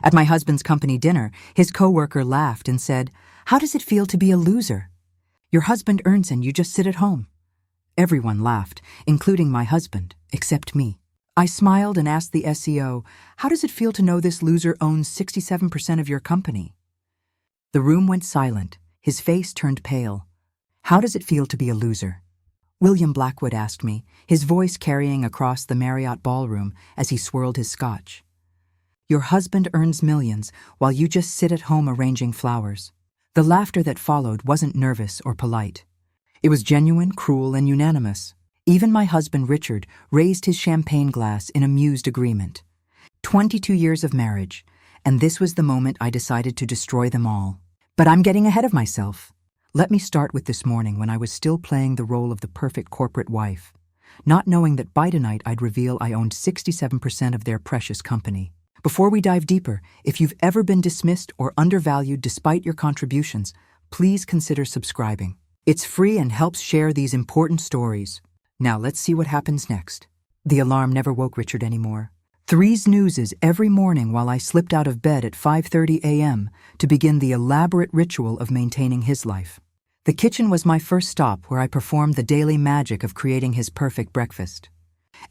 At my husband's company dinner, his coworker laughed and said, "How does it feel to be a loser? Your husband earns and you just sit at home." Everyone laughed, including my husband, except me. I smiled and asked the SEO, "How does it feel to know this loser owns 67% of your company?" The room went silent. His face turned pale. "How does it feel to be a loser?" William Blackwood asked me, his voice carrying across the Marriott ballroom as he swirled his scotch. "Your husband earns millions while you just sit at home arranging flowers." The laughter that followed wasn't nervous or polite. It was genuine, cruel, and unanimous. Even my husband, Richard, raised his champagne glass in amused agreement. 22 years of marriage, and this was the moment I decided to destroy them all. But I'm getting ahead of myself. Let me start with this morning when I was still playing the role of the perfect corporate wife, not knowing that by tonight I'd reveal I owned 67% of their precious company. Before we dive deeper, if you've ever been dismissed or undervalued despite your contributions, please consider subscribing. It's free and helps share these important stories. Now let's see what happens next. The alarm never woke Richard anymore. 3 snoozes every morning while I slipped out of bed at 5:30 a.m. to begin the elaborate ritual of maintaining his life. The kitchen was my first stop where I performed the daily magic of creating his perfect breakfast.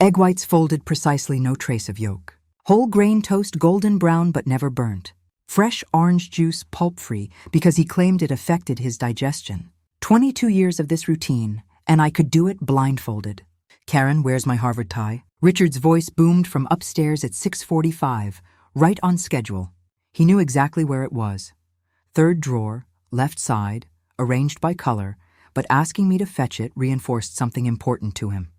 Egg whites folded precisely, no trace of yolk. Whole grain toast golden brown but never burnt. Fresh orange juice pulp-free because he claimed it affected his digestion. 22 years of this routine, and I could do it blindfolded. "Karen, where's my Harvard tie?" Richard's voice boomed from upstairs at 6:45, right on schedule. He knew exactly where it was. 3rd drawer, left side, arranged by color, but asking me to fetch it reinforced something important to him.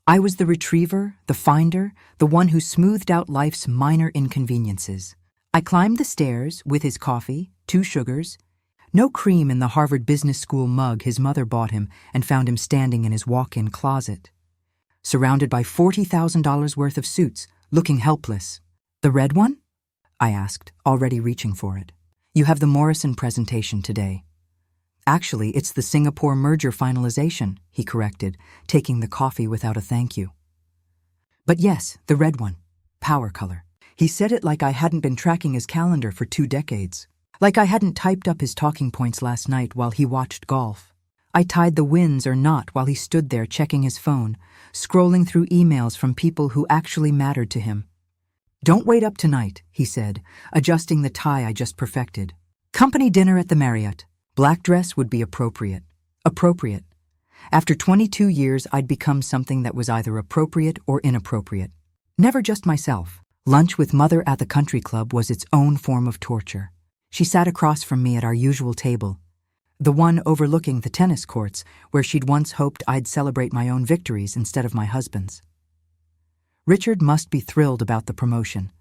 I was the retriever, the finder, the one who smoothed out life's minor inconveniences. I climbed the stairs with his coffee, 2 sugars, no cream in the Harvard Business School mug his mother bought him, and found him standing in his walk-in closet, surrounded by $40,000 worth of suits, looking helpless. "The red one?" I asked, already reaching for it. "You have the Morrison presentation today." "Actually, it's the Singapore merger finalization," he corrected, taking the coffee without a thank you. "But yes, the red one. Power color." He said it like I hadn't been tracking his calendar for 2 decades. Like I hadn't typed up his talking points last night while he watched golf. I tied the wins or not while he stood there checking his phone, scrolling through emails from people who actually mattered to him. "Don't wait up tonight," he said, adjusting the tie I just perfected. "Company dinner at the Marriott. Black dress would be appropriate." Appropriate. After 22 years, I'd become something that was either appropriate or inappropriate. Never just myself. Lunch with Mother at the country club was its own form of torture. She sat across from me at our usual table, the one overlooking the tennis courts where she'd once hoped I'd celebrate my own victories instead of my husband's. "Richard must be thrilled about the promotion,"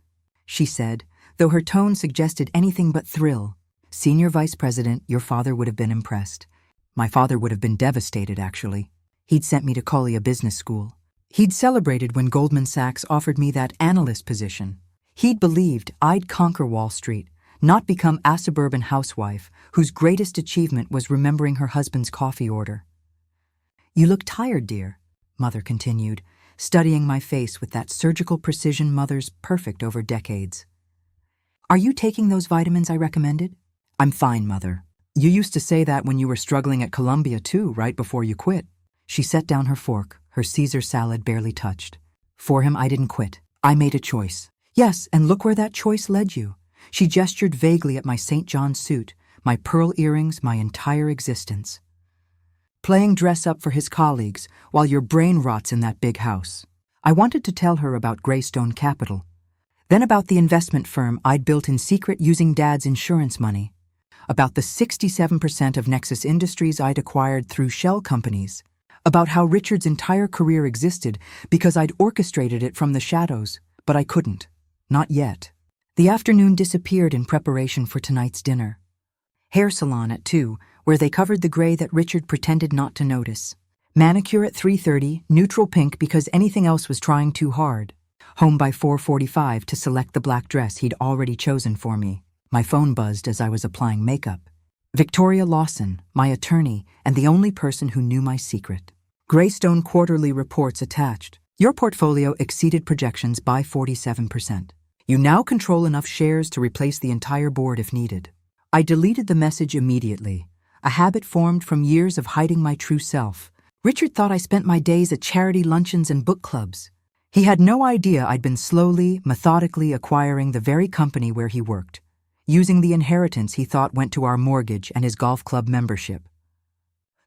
she said, though her tone suggested anything but thrill. "Senior vice president, your father would have been impressed." My father would have been devastated, actually. He'd sent me to Collier Business School. He'd celebrated when Goldman Sachs offered me that analyst position. He'd believed I'd conquer Wall Street, not become a suburban housewife whose greatest achievement was remembering her husband's coffee order. "You look tired, dear," Mother continued, studying my face with that surgical precision Mother's perfect over decades. "Are you taking those vitamins I recommended?" "I'm fine, Mother. You used to say that when you were struggling at Columbia too, right before you quit." She set down her fork, her Caesar salad barely touched. "For him, I didn't quit. I made a choice." "Yes, and look where that choice led you." She gestured vaguely at my St. John's suit, my pearl earrings, my entire existence. "Playing dress-up for his colleagues while your brain rots in that big house." I wanted to tell her about Greystone Capital, then about the investment firm I'd built in secret using Dad's insurance money, about the 67% of Nexus Industries I'd acquired through shell companies, about how Richard's entire career existed because I'd orchestrated it from the shadows, but I couldn't. Not yet. The afternoon disappeared in preparation for tonight's dinner. Hair salon at 2, where they covered the gray that Richard pretended not to notice. Manicure at 3:30, neutral pink because anything else was trying too hard. Home by 4:45 to select the black dress he'd already chosen for me. My phone buzzed as I was applying makeup. Victoria Lawson, my attorney, and the only person who knew my secret. Greystone quarterly reports attached. Your portfolio exceeded projections by 47%. You now control enough shares to replace the entire board if needed. I deleted the message immediately, a habit formed from years of hiding my true self. Richard thought I spent my days at charity luncheons and book clubs. He had no idea I'd been slowly, methodically acquiring the very company where he worked, using the inheritance he thought went to our mortgage and his golf club membership.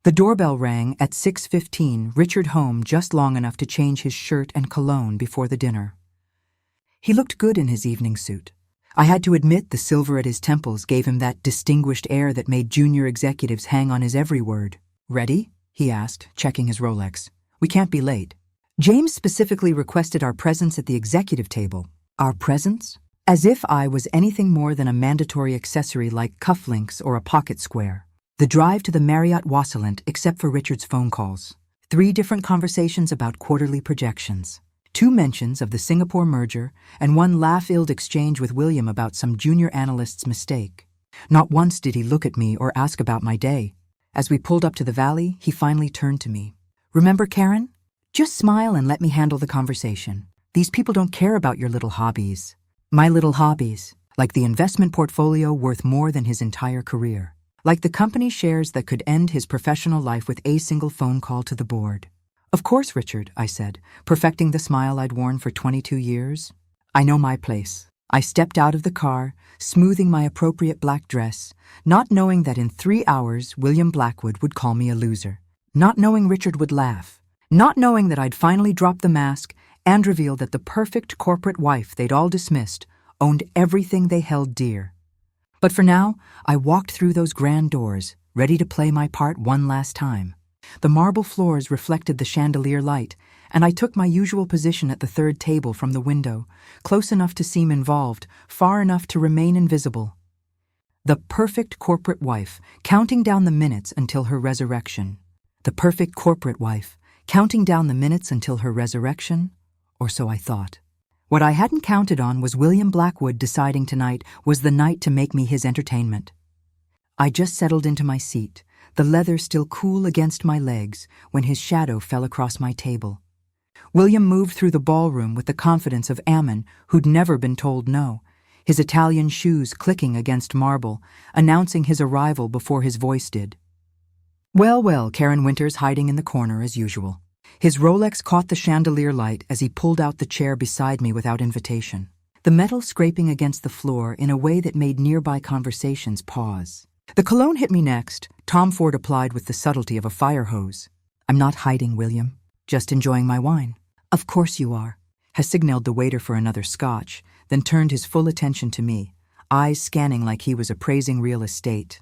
The doorbell rang at 6:15, Richard home just long enough to change his shirt and cologne before the dinner. He looked good in his evening suit. I had to admit the silver at his temples gave him that distinguished air that made junior executives hang on his every word. "Ready?" he asked, checking his Rolex. "We can't be late." James specifically requested our presence at the executive table. Our presence? As if I was anything more than a mandatory accessory like cufflinks or a pocket square. The drive to the Marriott Wassalant, except for Richard's phone calls. 3 different conversations about quarterly projections. 2 mentions of the Singapore merger, and 1 laugh-filled exchange with William about some junior analyst's mistake. Not once did he look at me or ask about my day. As we pulled up to the valley, he finally turned to me. "Remember, Karen? Just smile and let me handle the conversation. These people don't care about your little hobbies." My little hobbies, like the investment portfolio worth more than his entire career. Like the company shares that could end his professional life with a single phone call to the board. "Of course, Richard," I said, perfecting the smile I'd worn for 22 years. "I know my place." I stepped out of the car, smoothing my appropriate black dress, not knowing that in 3 hours William Blackwood would call me a loser. Not knowing Richard would laugh. Not knowing that I'd finally dropped the mask and revealed that the perfect corporate wife they'd all dismissed owned everything they held dear. But for now, I walked through those grand doors, ready to play my part one last time. The marble floors reflected the chandelier light, and I took my usual position at the 3rd table from the window, close enough to seem involved, far enough to remain invisible. The perfect corporate wife, counting down the minutes until her resurrection. The perfect corporate wife, counting down the minutes until her resurrection, or so I thought. What I hadn't counted on was William Blackwood deciding tonight was the night to make me his entertainment. I just settled into my seat, the leather still cool against my legs, when his shadow fell across my table. William moved through the ballroom with the confidence of Ammon, who'd never been told no, his Italian shoes clicking against marble, announcing his arrival before his voice did. Well, well, Karen Winters hiding in the corner as usual. His Rolex caught the chandelier light as he pulled out the chair beside me without invitation, the metal scraping against the floor in a way that made nearby conversations pause. The cologne hit me next, Tom Ford applied with the subtlety of a fire hose. "I'm not hiding, William. Just enjoying my wine." "Of course you are," has signaled the waiter for another scotch, then turned his full attention to me, eyes scanning like he was appraising real estate.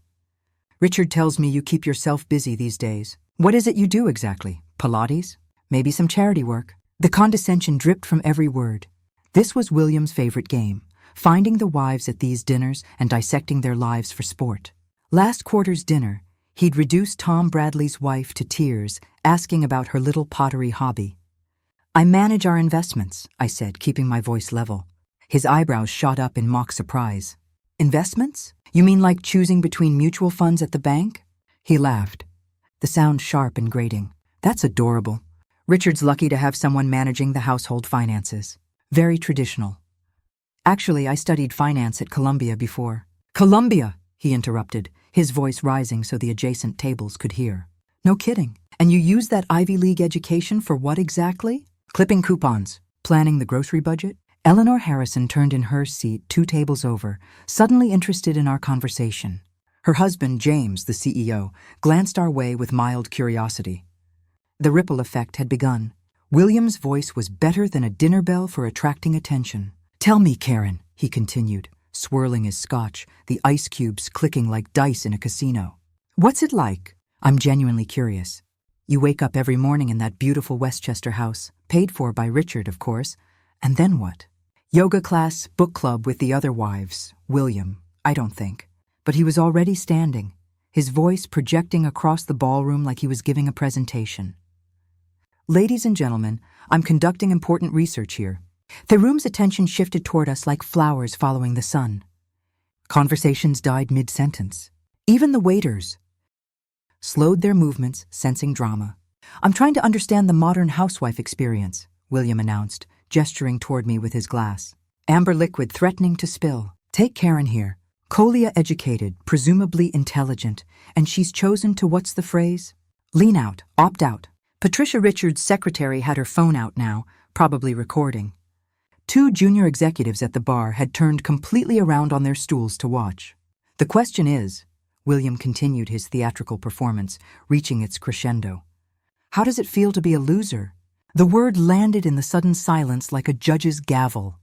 "Richard tells me you keep yourself busy these days. What is it you do exactly? Pilates? Maybe some charity work?" The condescension dripped from every word. This was William's favorite game, finding the wives at these dinners and dissecting their lives for sport. Last quarter's dinner, he'd reduced Tom Bradley's wife to tears, asking about her little pottery hobby. "I manage our investments," I said, keeping my voice level. His eyebrows shot up in mock surprise. "Investments? You mean like choosing between mutual funds at the bank?" He laughed, the sound sharp and grating. "That's adorable. Richard's lucky to have someone managing the household finances. Very traditional." "Actually, I studied finance at Columbia before." "Columbia!" he interrupted, his voice rising so the adjacent tables could hear. "No kidding. And you used that Ivy League education for what exactly?" "Clipping coupons. Planning the grocery budget." Eleanor Harrison turned in her seat 2 tables over, suddenly interested in our conversation. Her husband, James, the CEO, glanced our way with mild curiosity. The ripple effect had begun. William's voice was better than a dinner bell for attracting attention. "Tell me, Karen," he continued, swirling his scotch, the ice cubes clicking like dice in a casino. "What's it like? I'm genuinely curious. You wake up every morning in that beautiful Westchester house, paid for by Richard, of course, and then what? Yoga class, book club with the other wives. William, I don't think." But he was already standing, his voice projecting across the ballroom like he was giving a presentation. "Ladies and gentlemen, I'm conducting important research here." The room's attention shifted toward us like flowers following the sun. Conversations died mid-sentence. Even the waiters slowed their movements, sensing drama. "I'm trying to understand the modern housewife experience," William announced, gesturing toward me with his glass. Amber liquid threatening to spill. Take Karen here. Colia educated, presumably intelligent, and she's chosen to what's the phrase? Lean out, opt out. Patricia Richards' secretary had her phone out now, probably recording. 2 junior executives at the bar had turned completely around on their stools to watch. The question is, William continued his theatrical performance, reaching its crescendo. How does it feel to be a loser? The word landed in the sudden silence like a judge's gavel.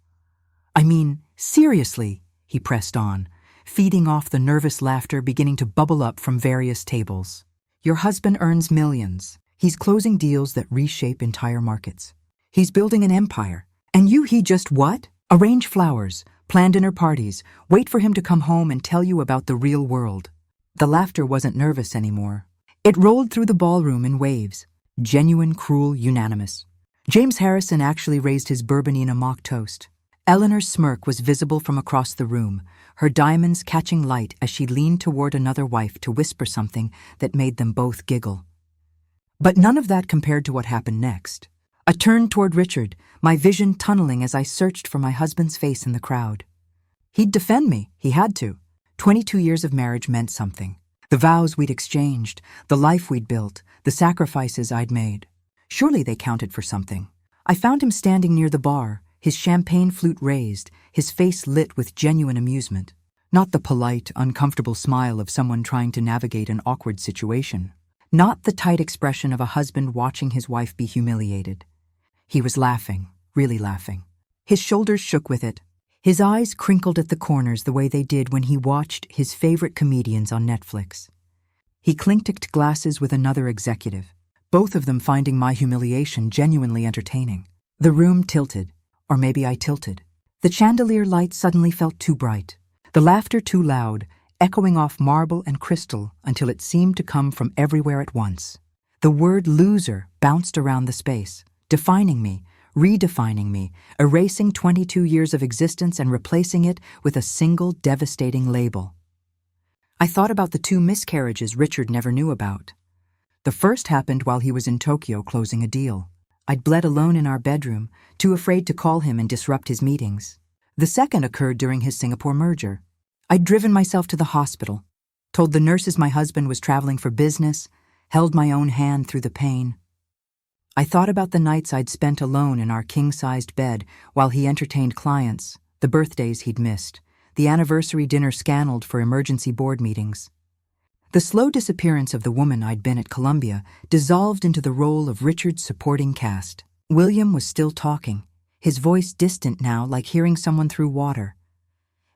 I mean, seriously, he pressed on, feeding off the nervous laughter beginning to bubble up from various tables. Your husband earns millions. He's closing deals that reshape entire markets. He's building an empire. And he just what? Arrange flowers, plan dinner parties, wait for him to come home and tell you about the real world. The laughter wasn't nervous anymore. It rolled through the ballroom in waves. Genuine, cruel, unanimous. James Harrison actually raised his bourbon in a mock toast. Eleanor's smirk was visible from across the room, her diamonds catching light as she leaned toward another wife to whisper something that made them both giggle. But none of that compared to what happened next. I turned toward Richard, my vision tunneling as I searched for my husband's face in the crowd. He'd defend me, he had to. 22 years of marriage meant something. The vows we'd exchanged, the life we'd built, the sacrifices I'd made. Surely they counted for something. I found him standing near the bar, his champagne flute raised, his face lit with genuine amusement. Not the polite, uncomfortable smile of someone trying to navigate an awkward situation. Not the tight expression of a husband watching his wife be humiliated. He was laughing, really laughing. His shoulders shook with it. His eyes crinkled at the corners the way they did when he watched his favorite comedians on Netflix. He clinked glasses with another executive, both of them finding my humiliation genuinely entertaining. The room tilted, or maybe I tilted. The chandelier light suddenly felt too bright, the laughter too loud, echoing off marble and crystal until it seemed to come from everywhere at once. The word loser bounced around the space, defining me, redefining me, erasing 22 years of existence and replacing it with a single devastating label. I thought about the 2 miscarriages Richard never knew about. The first happened while he was in Tokyo closing a deal. I'd bled alone in our bedroom, too afraid to call him and disrupt his meetings. The second occurred during his Singapore merger. I'd driven myself to the hospital, told the nurses my husband was traveling for business, held my own hand through the pain. I thought about the nights I'd spent alone in our king-sized bed while he entertained clients, the birthdays he'd missed, the anniversary dinner scannelled for emergency board meetings. The slow disappearance of the woman I'd been at Columbia dissolved into the role of Richard's supporting cast. William was still talking, his voice distant now like hearing someone through water.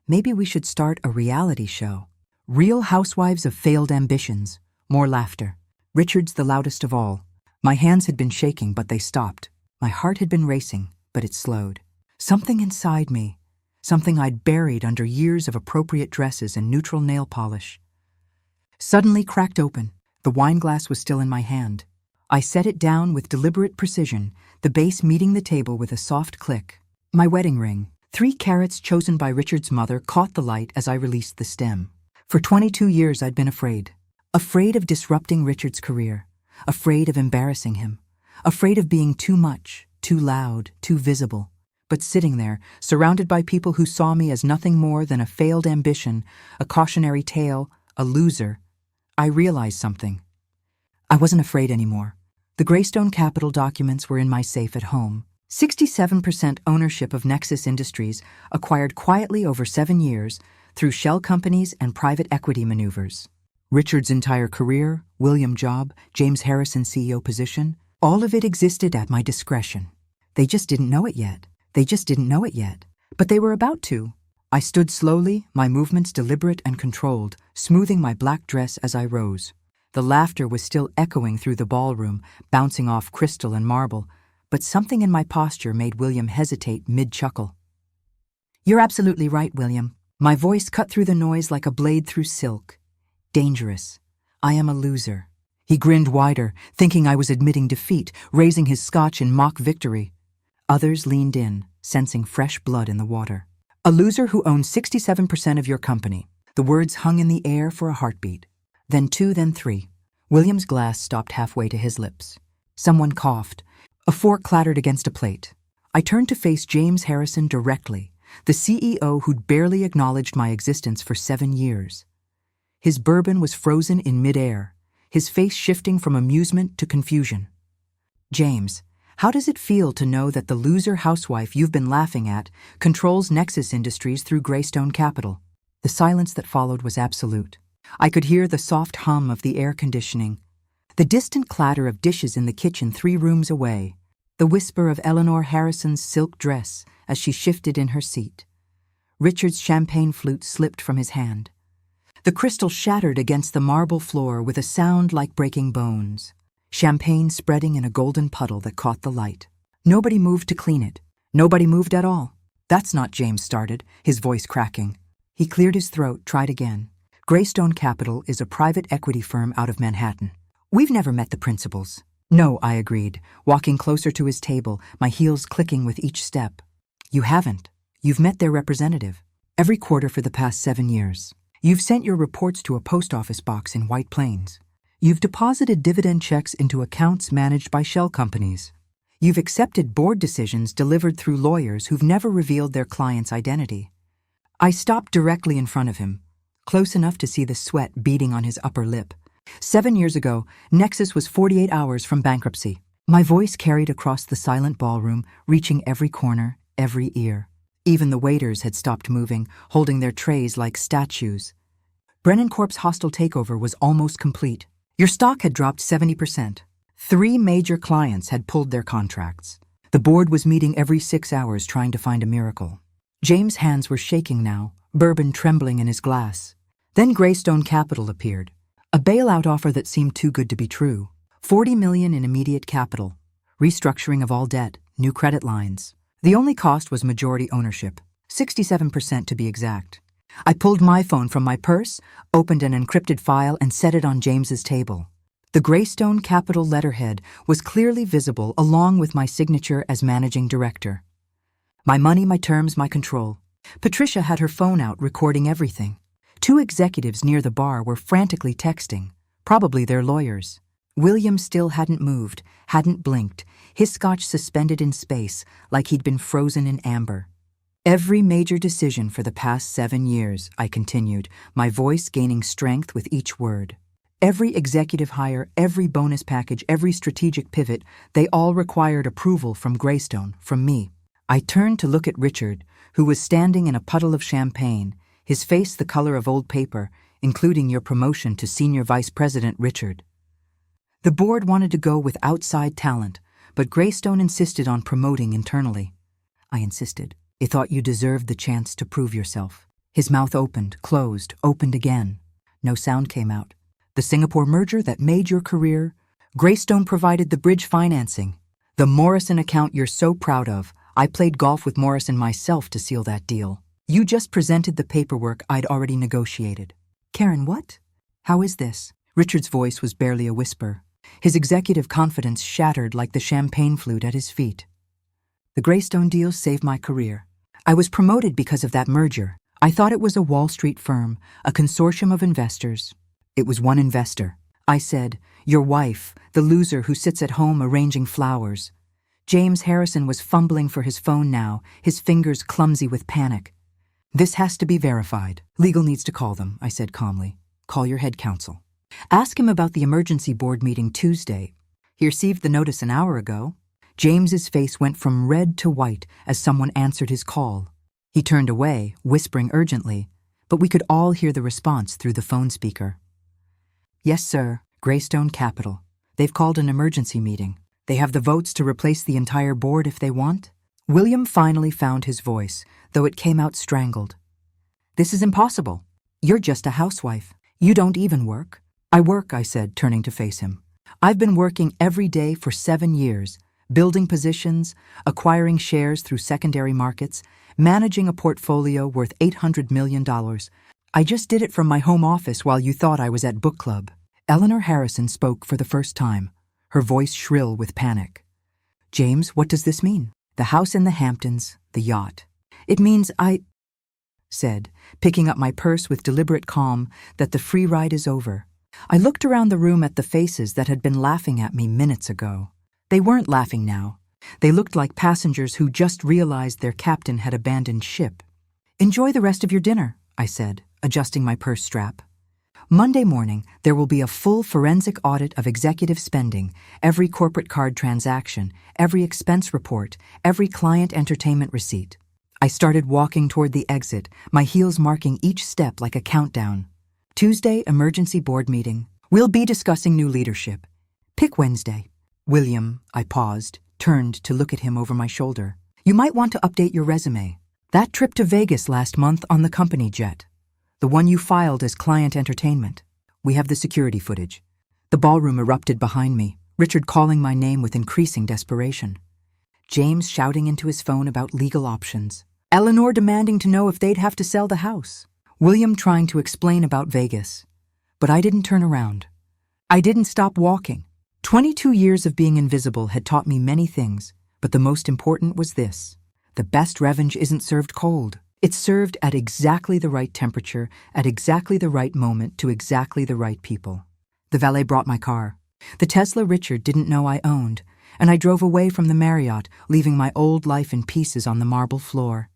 Maybe we should start a reality show. Real Housewives of Failed Ambitions. More laughter. Richard's the loudest of all. My hands had been shaking, but they stopped. My heart had been racing, but it slowed. Something inside me, something I'd buried under years of appropriate dresses and neutral nail polish, suddenly cracked open. The wine glass was still in my hand. I set it down with deliberate precision, the base meeting the table with a soft click. My wedding ring, 3 carats chosen by Richard's mother, caught the light as I released the stem. For 22 years I'd been afraid of disrupting Richard's career. Afraid of embarrassing him, afraid of being too much, too loud, too visible. But sitting there, surrounded by people who saw me as nothing more than a failed ambition, a cautionary tale, a loser, I realized something. I wasn't afraid anymore. The Greystone Capital documents were in my safe at home. 67% ownership of Nexus Industries, acquired quietly over 7 years through shell companies and private equity maneuvers. Richard's entire career, William job, James Harrison CEO position, all of it existed at my discretion. They just didn't know it yet. But they were about to. I stood slowly, my movements deliberate and controlled, smoothing my black dress as I rose. The laughter was still echoing through the ballroom, bouncing off crystal and marble, but something in my posture made William hesitate mid-chuckle. You're absolutely right, William. My voice cut through the noise like a blade through silk. Dangerous. I am a loser. He grinned wider, thinking I was admitting defeat, raising his scotch in mock victory. Others leaned in, sensing fresh blood in the water. A loser who owns 67% of your company. The words hung in the air for a heartbeat. Then 2, then 3. William's glass stopped halfway to his lips. Someone coughed. A fork clattered against a plate. I turned to face James Harrison directly, the CEO who'd barely acknowledged my existence for 7 years. His bourbon was frozen in midair, his face shifting from amusement to confusion. James, how does it feel to know that the loser housewife you've been laughing at controls Nexus Industries through Greystone Capital? The silence that followed was absolute. I could hear the soft hum of the air conditioning, the distant clatter of dishes in the kitchen 3 rooms away, the whisper of Eleanor Harrison's silk dress as she shifted in her seat. Richard's champagne flute slipped from his hand. The crystal shattered against the marble floor with a sound like breaking bones, champagne spreading in a golden puddle that caught the light. Nobody moved to clean it. Nobody moved at all. That's not, James started, his voice cracking. He cleared his throat, tried again. Greystone Capital is a private equity firm out of Manhattan. We've never met the principals. No, I agreed, walking closer to his table, my heels clicking with each step. You haven't. You've met their representative. Every quarter for the past 7 years. You've sent your reports to a post office box in White Plains. You've deposited dividend checks into accounts managed by shell companies. You've accepted board decisions delivered through lawyers who've never revealed their client's identity. I stopped directly in front of him, close enough to see the sweat beading on his upper lip. 7 years ago, Nexus was 48 hours from bankruptcy. My voice carried across the silent ballroom, reaching every corner, every ear. Even the waiters had stopped moving, holding their trays like statues. Brennan Corp's hostile takeover was almost complete. Your stock had dropped 70%. 3 major clients had pulled their contracts. The board was meeting every 6 hours trying to find a miracle. James' hands were shaking now, bourbon trembling in his glass. Then Greystone Capital appeared. A bailout offer that seemed too good to be true. $40 million in immediate capital. Restructuring of all debt, new credit lines. The only cost was majority ownership, 67% to be exact. I pulled my phone from my purse, opened an encrypted file, and set it on James's table. The Greystone Capital letterhead was clearly visible along with my signature as managing director. My money, my terms, my control. Patricia had her phone out recording everything. 2 executives near the bar were frantically texting, probably their lawyers. William still hadn't moved, hadn't blinked, his scotch suspended in space like he'd been frozen in amber. Every major decision for the past 7 years, I continued, my voice gaining strength with each word. Every executive hire, every bonus package, every strategic pivot, they all required approval from Greystone, from me. I turned to look at Richard, who was standing in a puddle of champagne, his face the color of old paper, including your promotion to Senior Vice President, Richard. The board wanted to go with outside talent, but Greystone insisted on promoting internally. I insisted. They thought you deserved the chance to prove yourself. His mouth opened, closed, opened again. No sound came out. The Singapore merger that made your career? Greystone provided the bridge financing. The Morrison account you're so proud of. I played golf with Morrison myself to seal that deal. You just presented the paperwork I'd already negotiated. Karen, what? How is this? Richard's voice was barely a whisper. His executive confidence shattered like the champagne flute at his feet. The Greystone deal saved my career. I was promoted because of that merger. I thought it was a Wall Street firm, a consortium of investors. It was one investor. I said, your wife, the loser who sits at home arranging flowers. James Harrison was fumbling for his phone now, his fingers clumsy with panic. This has to be verified. Legal needs to call them, I said calmly. Call your head counsel. Ask him about the emergency board meeting Tuesday. He received the notice an hour ago. James's face went from red to white as someone answered his call. He turned away, whispering urgently, but we could all hear the response through the phone speaker. Yes, sir. Greystone Capital. They've called an emergency meeting. They have the votes to replace the entire board if they want. William finally found his voice, though it came out strangled. This is impossible. You're just a housewife. You don't even work. I work, I said, turning to face him. I've been working every day for 7 years, building positions, acquiring shares through secondary markets, managing a portfolio worth $800 million. I just did it from my home office while you thought I was at book club. Eleanor Harrison spoke for the first time, her voice shrill with panic. James, what does this mean? The house in the Hamptons, the yacht. It means I said, picking up my purse with deliberate calm, that the free ride is over. I looked around the room at the faces that had been laughing at me minutes ago. They weren't laughing now. They looked like passengers who just realized their captain had abandoned ship. "Enjoy the rest of your dinner," I said, adjusting my purse strap. "Monday morning, there will be a full forensic audit of executive spending, every corporate card transaction, every expense report, every client entertainment receipt." I started walking toward the exit, my heels marking each step like a countdown. "Tuesday, emergency board meeting. We'll be discussing new leadership. Pick Wednesday." "William," I paused, turned to look at him over my shoulder. "You might want to update your resume. That trip to Vegas last month on the company jet. The one you filed as client entertainment. We have the security footage." The ballroom erupted behind me, Richard calling my name with increasing desperation. James shouting into his phone about legal options. Eleanor demanding to know if they'd have to sell the house. William trying to explain about Vegas. But I didn't turn around. I didn't stop walking. 22 years of being invisible had taught me many things, but the most important was this. The best revenge isn't served cold. It's served at exactly the right temperature, at exactly the right moment, to exactly the right people. The valet brought my car. The Tesla Richard didn't know I owned, and I drove away from the Marriott, leaving my old life in pieces on the marble floor.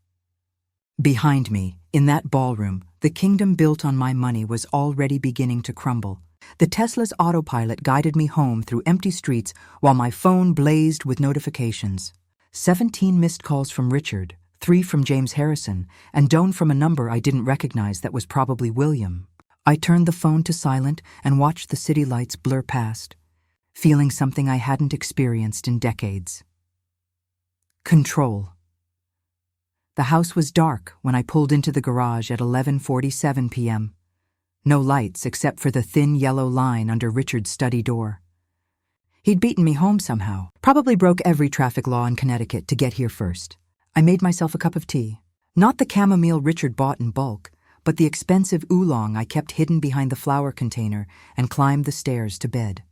Behind me, in that ballroom, the kingdom built on my money was already beginning to crumble. The Tesla's autopilot guided me home through empty streets while my phone blazed with notifications. 17 missed calls from Richard, 3 from James Harrison, and Doan from a number I didn't recognize that was probably William. I turned the phone to silent and watched the city lights blur past, feeling something I hadn't experienced in decades. Control. The house was dark when I pulled into the garage at 11:47 p.m. No lights except for the thin yellow line under Richard's study door. He'd beaten me home somehow, probably broke every traffic law in Connecticut to get here first. I made myself a cup of tea. Not the chamomile Richard bought in bulk, but the expensive oolong I kept hidden behind the flower container, and climbed the stairs to bed.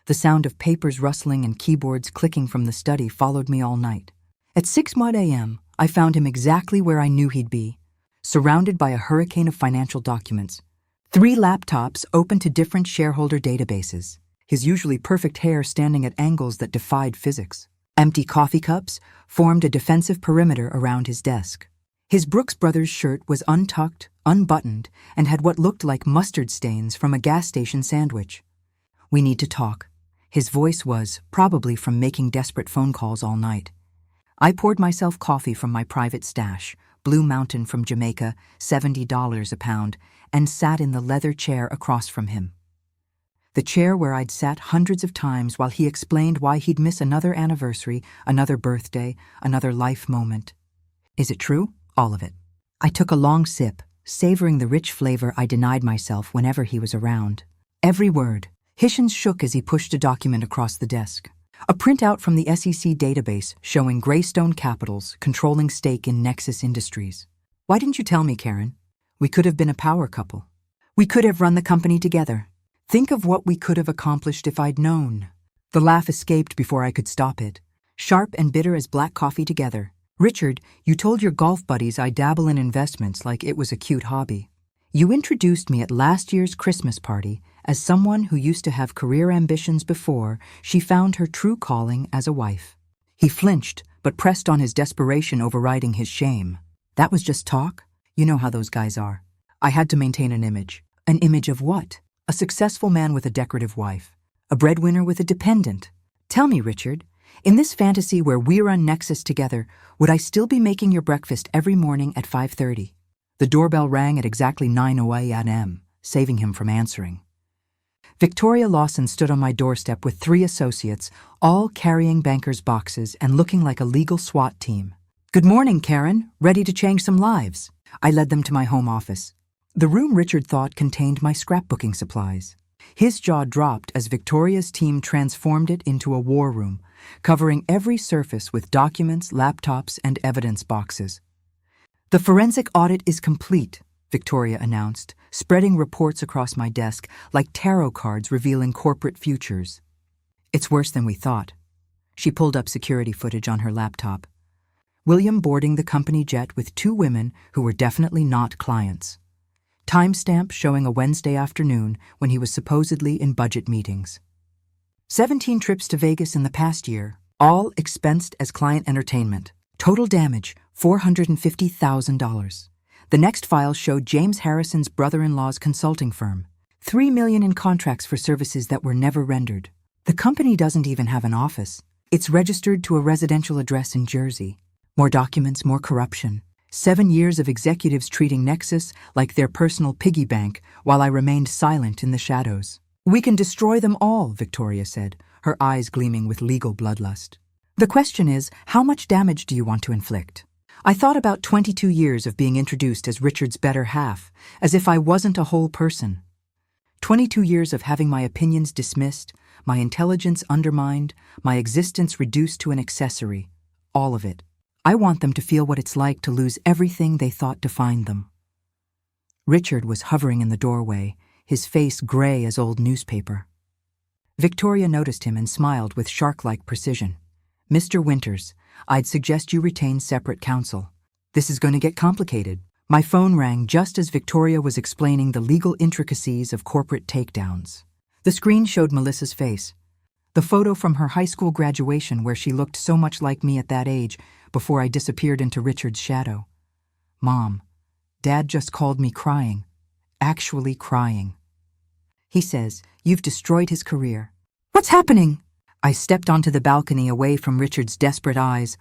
The sound of papers rustling and keyboards clicking from the study followed me all night. At 6:00 a.m., I found him exactly where I knew he'd be, surrounded by a hurricane of financial documents. 3 laptops open to different shareholder databases, his usually perfect hair standing at angles that defied physics. Empty coffee cups formed a defensive perimeter around his desk. His Brooks Brothers shirt was untucked, unbuttoned, and had what looked like mustard stains from a gas station sandwich. "We need to talk." His voice was, probably from making desperate phone calls all night. I poured myself coffee from my private stash, Blue Mountain from Jamaica, $70 a pound, and sat in the leather chair across from him. The chair where I'd sat hundreds of times while he explained why he'd miss another anniversary, another birthday, another life moment. "Is it true?" "All of it." I took a long sip, savoring the rich flavor I denied myself whenever he was around. Every word. Hishins shook as he pushed a document across the desk. A printout from the SEC database showing Greystone Capital's controlling stake in Nexus Industries. "Why didn't you tell me, Karen? We could have been a power couple. We could have run the company together. Think of what we could have accomplished if I'd known." The laugh escaped before I could stop it, sharp and bitter as black coffee together. "Richard, you told your golf buddies I dabble in investments like it was a cute hobby. You introduced me at last year's Christmas party as someone who used to have career ambitions before she found her true calling as a wife." He flinched, but pressed on, his desperation overriding his shame. "That was just talk? You know how those guys are." I had to maintain an image. An image of what? A successful man with a decorative wife. A breadwinner with a dependent. "Tell me, Richard, in this fantasy where we run Nexus together, would I still be making your breakfast every morning at 5:30? The doorbell rang at exactly 9:08 a.m., saving him from answering. Victoria Lawson stood on my doorstep with 3 associates, all carrying bankers' boxes and looking like a legal SWAT team. "Good morning, Karen. Ready to change some lives?" I led them to my home office. The room Richard thought contained my scrapbooking supplies. His jaw dropped as Victoria's team transformed it into a war room, covering every surface with documents, laptops, and evidence boxes. "The forensic audit is complete," Victoria announced, spreading reports across my desk like tarot cards revealing corporate futures. "It's worse than we thought." She pulled up security footage on her laptop. William boarding the company jet with 2 women who were definitely not clients. Timestamp showing a Wednesday afternoon when he was supposedly in budget meetings. 17 trips to Vegas in the past year, All expensed as client entertainment. Total damage, $450,000. The next file showed James Harrison's brother-in-law's consulting firm. $3 million in contracts for services that were never rendered. The company doesn't even have an office. It's registered to a residential address in Jersey. More documents, more corruption. 7 years of executives treating Nexus like their personal piggy bank while I remained silent in the shadows. We can destroy them all, Victoria said, her eyes gleaming with legal bloodlust. The question is, how much damage do you want to inflict? I thought about 22 years of being introduced as Richard's better half, as if I wasn't a whole person. 22 years of having my opinions dismissed, my intelligence undermined, my existence reduced to an accessory. All of it. I want them to feel what it's like to lose everything they thought defined them. Richard was hovering in the doorway, his face gray as old newspaper. Victoria noticed him and smiled with shark-like precision. Mr. Winters, I'd suggest you retain separate counsel. This is going to get complicated. My phone rang just as Victoria was explaining the legal intricacies of corporate takedowns. The screen showed Melissa's face. The photo from her high school graduation where she looked so much like me at that age before I disappeared into Richard's shadow. Mom, Dad just called me crying. Actually crying. He says, you've destroyed his career. What's happening? I stepped onto the balcony away from Richard's desperate eyes.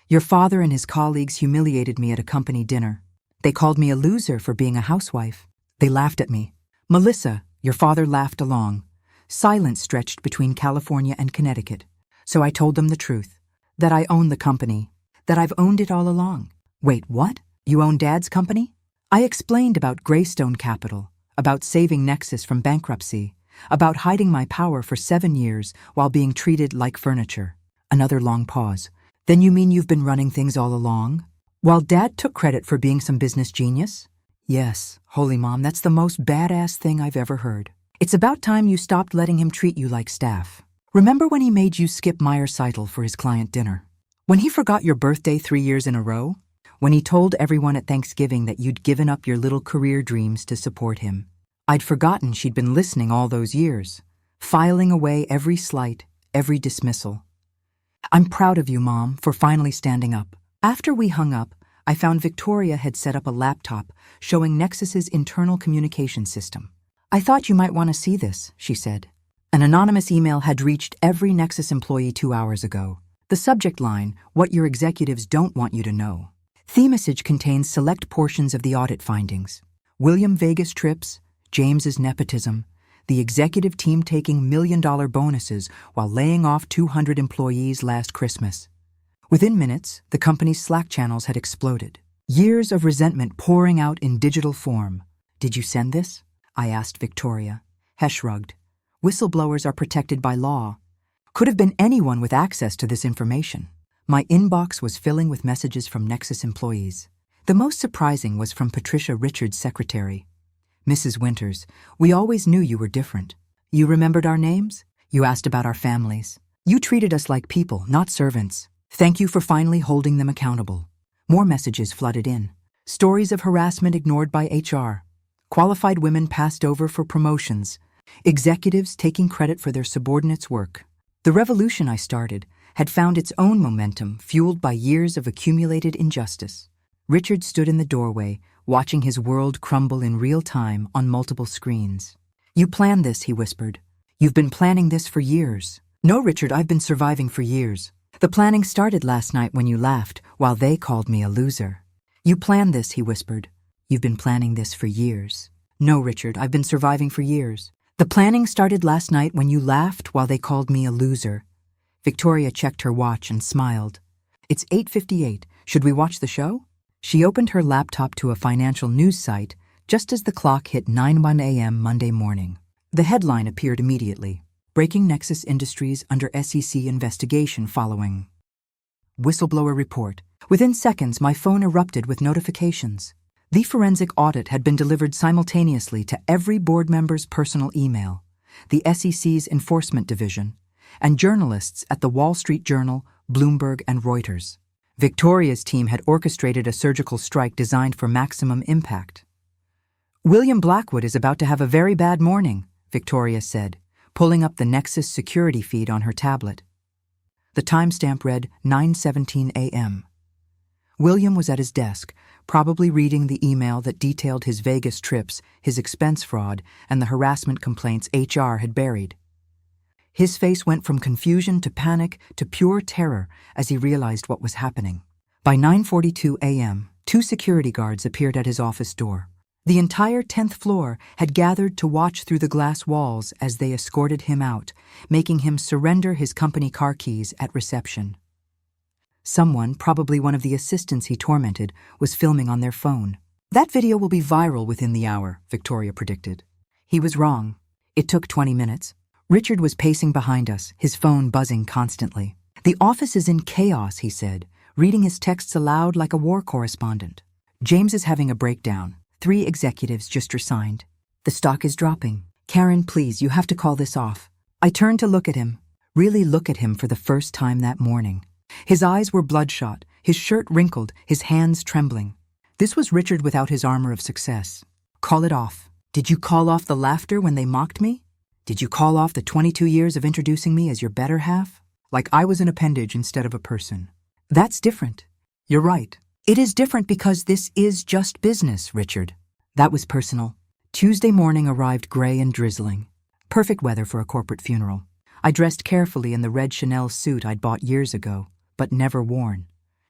Your father and his colleagues humiliated me at a company dinner. They called me a loser for being a housewife. They laughed at me. Melissa, your father laughed along. Silence stretched between California and Connecticut. So I told them the truth. That I own the company. That I've owned it all along. Wait, what? You own Dad's company? I explained about Greystone Capital, about saving Nexus from bankruptcy, about hiding my power for 7 years while being treated like furniture. Another long pause. Then you mean you've been running things all along? While Dad took credit for being some business genius? Yes, Holy Mom, that's the most badass thing I've ever heard. It's about time you stopped letting him treat you like staff. Remember when he made you skip Meyer Seidel for his client dinner? When he forgot your birthday 3 years in a row? When he told everyone at Thanksgiving that you'd given up your little career dreams to support him? I'd forgotten she'd been listening all those years, filing away every slight, every dismissal. I'm proud of you, Mom, for finally standing up. After we hung up, I found Victoria had set up a laptop showing Nexus's internal communication system. I thought you might want to see this, she said. An anonymous email had reached every Nexus employee 2 hours ago. The subject line, what your executives don't want you to know. The message contains select portions of the audit findings. William Vegas trips, James's nepotism, the executive team taking million-dollar bonuses while laying off 200 employees last Christmas. Within minutes, the company's Slack channels had exploded. Years of resentment pouring out in digital form. Did you send this? I asked Victoria. He shrugged. Whistleblowers are protected by law. Could have been anyone with access to this information. My inbox was filling with messages from Nexus employees. The most surprising was from Patricia Richards' secretary. Mrs. Winters, we always knew you were different. You remembered our names? You asked about our families. You treated us like people, not servants. Thank you for finally holding them accountable. More messages flooded in. Stories of harassment ignored by HR. Qualified women passed over for promotions. Executives taking credit for their subordinates' work. The revolution I started had found its own momentum, fueled by years of accumulated injustice. Richard stood in the doorway, watching his world crumble in real time on multiple screens. You planned this, he whispered. You've been planning this for years. No, Richard, I've been surviving for years. The planning started last night when you laughed, while they called me a loser. You planned this, he whispered. You've been planning this for years. No, Richard, I've been surviving for years. The planning started last night when you laughed while they called me a loser. Victoria checked her watch and smiled. It's 8:58. Should we watch the show? She opened her laptop to a financial news site just as the clock hit 9:01 a.m. Monday morning. The headline appeared immediately. Breaking Nexus Industries under SEC investigation following. Whistleblower report. Within seconds, my phone erupted with notifications. The forensic audit had been delivered simultaneously to every board member's personal email, the SEC's enforcement division, and journalists at the Wall Street Journal, Bloomberg, and Reuters. Victoria's team had orchestrated a surgical strike designed for maximum impact. William Blackwood is about to have a very bad morning, Victoria said, pulling up the Nexus security feed on her tablet. The timestamp read 9:17 a.m. William was at his desk, probably reading the email that detailed his Vegas trips, his expense fraud, and the harassment complaints HR had buried. His face went from confusion to panic to pure terror as he realized what was happening. By 9:42 a.m., 2 security guards appeared at his office door. The entire 10th floor had gathered to watch through the glass walls as they escorted him out, making him surrender his company car keys at reception. Someone, probably one of the assistants he tormented, was filming on their phone. That video will be viral within the hour, Victoria predicted. He was wrong. It took 20 minutes. Richard was pacing behind us, his phone buzzing constantly. The office is in chaos, he said, reading his texts aloud like a war correspondent. James is having a breakdown. 3 executives just resigned. The stock is dropping. Karen, please, you have to call this off. I turned to look at him, really look at him for the first time that morning. His eyes were bloodshot, his shirt wrinkled, his hands trembling. This was Richard without his armor of success. Call it off. Did you call off the laughter when they mocked me? Did you call off the 22 years of introducing me as your better half? Like I was an appendage instead of a person. That's different. You're right. It is different because this is just business, Richard. That was personal. Tuesday morning arrived gray and drizzling. Perfect weather for a corporate funeral. I dressed carefully in the red Chanel suit I'd bought years ago, but never worn.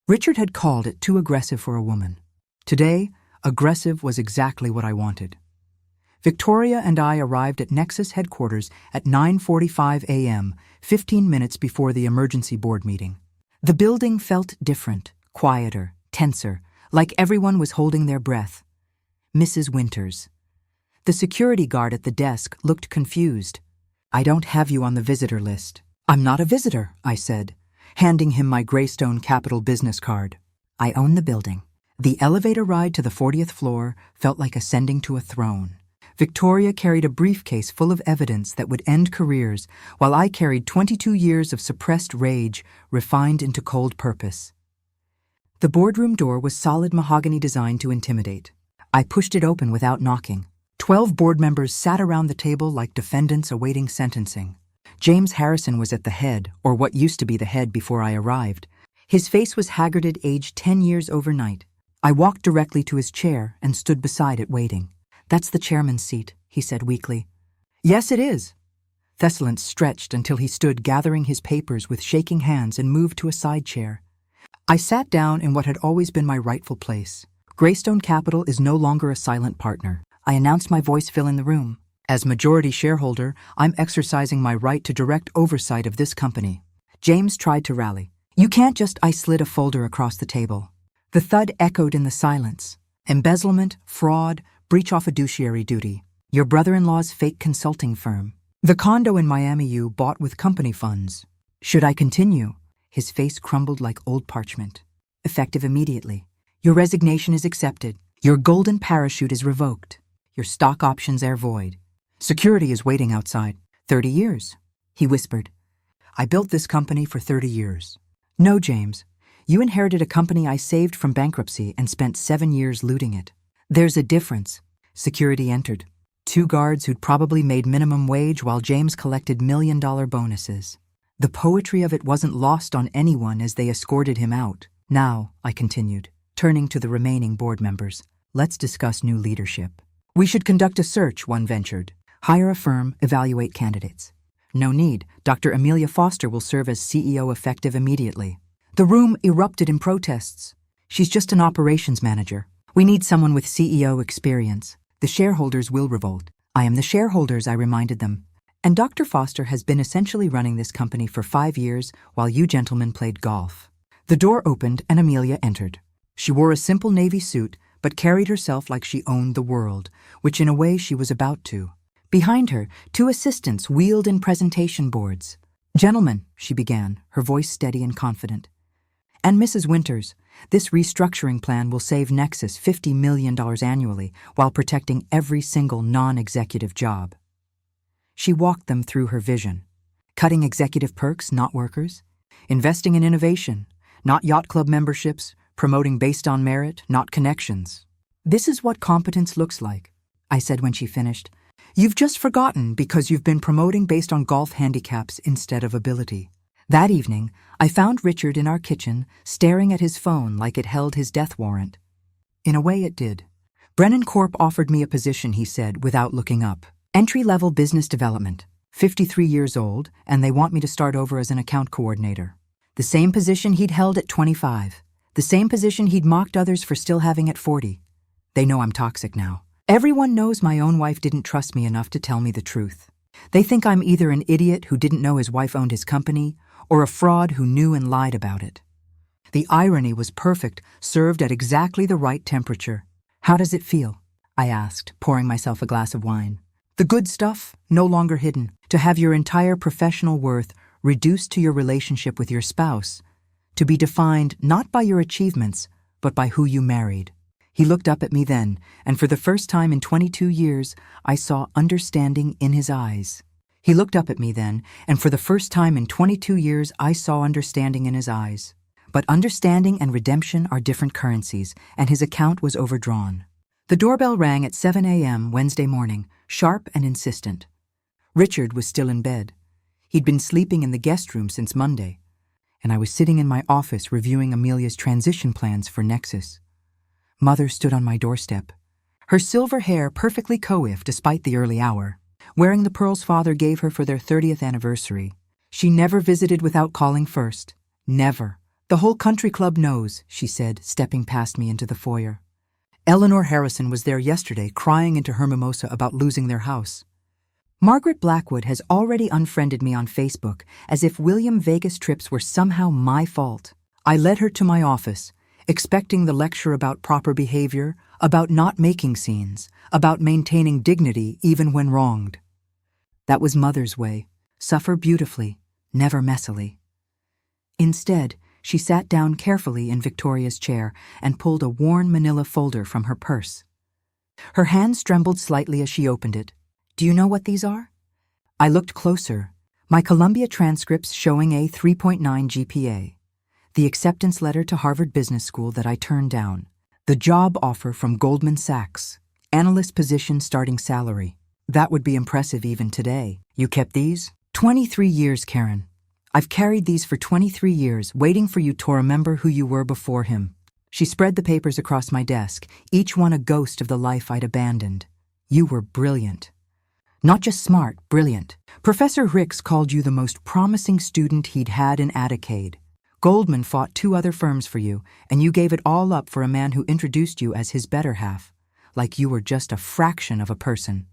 Richard had called it too aggressive for a woman. Today, aggressive was exactly what I wanted. Victoria and I arrived at Nexus headquarters at 9:45 a.m., 15 minutes before the emergency board meeting. The building felt different, quieter, tenser, like everyone was holding their breath. Mrs. Winters. The security guard at the desk looked confused. I don't have you on the visitor list. I'm not a visitor, I said, handing him my Greystone Capital business card. I own the building. The elevator ride to the 40th floor felt like ascending to a throne. Victoria carried a briefcase full of evidence that would end careers, while I carried 22 years of suppressed rage refined into cold purpose. The boardroom door was solid mahogany designed to intimidate. I pushed it open without knocking. 12 board members sat around the table like defendants awaiting sentencing. James Harrison was at the head, or what used to be the head before I arrived. His face was haggarded, aged 10 years overnight. I walked directly to his chair and stood beside it waiting. That's the chairman's seat, he said weakly. Yes, it is. Thessalance stretched until he stood gathering his papers with shaking hands and moved to a side chair. I sat down in what had always been my rightful place. Greystone Capital is no longer a silent partner. I announced my voice fill in the room. As majority shareholder, I'm exercising my right to direct oversight of this company. James tried to rally. You can't just... I slid a folder across the table. The thud echoed in the silence. Embezzlement, fraud, breach of fiduciary duty. Your brother-in-law's fake consulting firm. The condo in Miami you bought with company funds. Should I continue? His face crumbled like old parchment. Effective immediately. Your resignation is accepted. Your golden parachute is revoked. Your stock options are void. Security is waiting outside. 30 years, he whispered. I built this company for 30 years. No, James. You inherited a company I saved from bankruptcy and spent 7 years looting it. There's a difference. Security entered. 2 guards who'd probably made minimum wage while James collected million-dollar bonuses. The poetry of it wasn't lost on anyone as they escorted him out. Now, I continued, turning to the remaining board members, let's discuss new leadership. We should conduct a search, one ventured. Hire a firm, evaluate candidates. No need. Dr. Amelia Foster will serve as CEO effective immediately. The room erupted in protests. She's just an operations manager. We need someone with CEO experience. The shareholders will revolt. I am the shareholders, I reminded them. And Dr. Foster has been essentially running this company for 5 years while you gentlemen played golf. The door opened and Amelia entered. She wore a simple navy suit, but carried herself like she owned the world, which in a way she was about to. Behind her, 2 assistants wheeled in presentation boards. Gentlemen, she began, her voice steady and confident. And Mrs. Winters, this restructuring plan will save Nexus $50 million annually while protecting every single non-executive job. She walked them through her vision. Cutting executive perks, not workers. Investing in innovation, not yacht club memberships. Promoting based on merit, not connections. This is what competence looks like, I said when she finished. You've just forgotten because you've been promoting based on golf handicaps instead of ability. That evening, I found Richard in our kitchen, staring at his phone like it held his death warrant. In a way, it did. Brennan Corp offered me a position, he said, without looking up. Entry-level business development. 53 years old, and they want me to start over as an account coordinator. The same position he'd held at 25. The same position he'd mocked others for still having at 40. They know I'm toxic now. Everyone knows my own wife didn't trust me enough to tell me the truth. They think I'm either an idiot who didn't know his wife owned his company, or a fraud who knew and lied about it. The irony was perfect, served at exactly the right temperature. How does it feel? I asked, pouring myself a glass of wine. The good stuff, no longer hidden. To have your entire professional worth reduced to your relationship with your spouse. To be defined not by your achievements, but by who you married. He looked up at me then, and for the first time in 22 years, I saw understanding in his eyes. He looked up at me then, and for the first time in 22 years, I saw understanding in his eyes. But understanding and redemption are different currencies, and his account was overdrawn. The doorbell rang at 7 a.m. Wednesday morning, sharp and insistent. Richard was still in bed. He'd been sleeping in the guest room since Monday, and I was sitting in my office reviewing Amelia's transition plans for Nexus. Mother stood on my doorstep, her silver hair perfectly coiffed despite the early hour, wearing the pearls father gave her for their 30th anniversary. She never visited without calling first. Never. The whole country club knows, she said, stepping past me into the foyer. Eleanor Harrison was there yesterday crying into her mimosa about losing their house. Margaret Blackwood has already unfriended me on Facebook as if William Vegas trips were somehow my fault. I led her to my office, expecting the lecture about proper behavior, about not making scenes, about maintaining dignity even when wronged. That was Mother's way. Suffer beautifully, never messily. Instead, she sat down carefully in Victoria's chair and pulled a worn manila folder from her purse. Her hands trembled slightly as she opened it. Do you know what these are? I looked closer. My Columbia transcripts showing a 3.9 GPA. The acceptance letter to Harvard Business School that I turned down. The job offer from Goldman Sachs. Analyst position, starting salary. That would be impressive even today. You kept these? 23 years, Karen. I've carried these for 23 years, waiting for you to remember who you were before him. She spread the papers across my desk, each one a ghost of the life I'd abandoned. You were brilliant. Not just smart, brilliant. Professor Ricks called you the most promising student he'd had in a decade. Goldman fought 2 other firms for you, and you gave it all up for a man who introduced you as his better half, like you were just a fraction of a person.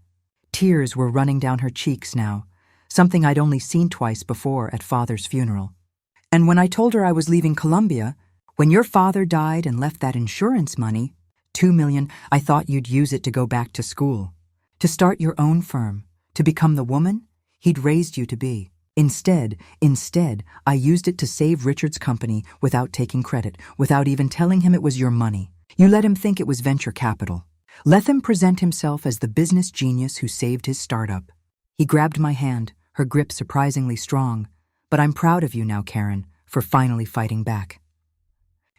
Tears were running down her cheeks now, something I'd only seen twice before at Father's funeral. And when I told her I was leaving Columbia, when your father died and left that insurance money, $2 million, I thought you'd use it to go back to school, to start your own firm, to become the woman he'd raised you to be. Instead, I used it to save Richard's company without taking credit, without even telling him it was your money. You let him think it was venture capital. Let him present himself as the business genius who saved his startup. He grabbed my hand, her grip surprisingly strong. But I'm proud of you now, Karen, for finally fighting back.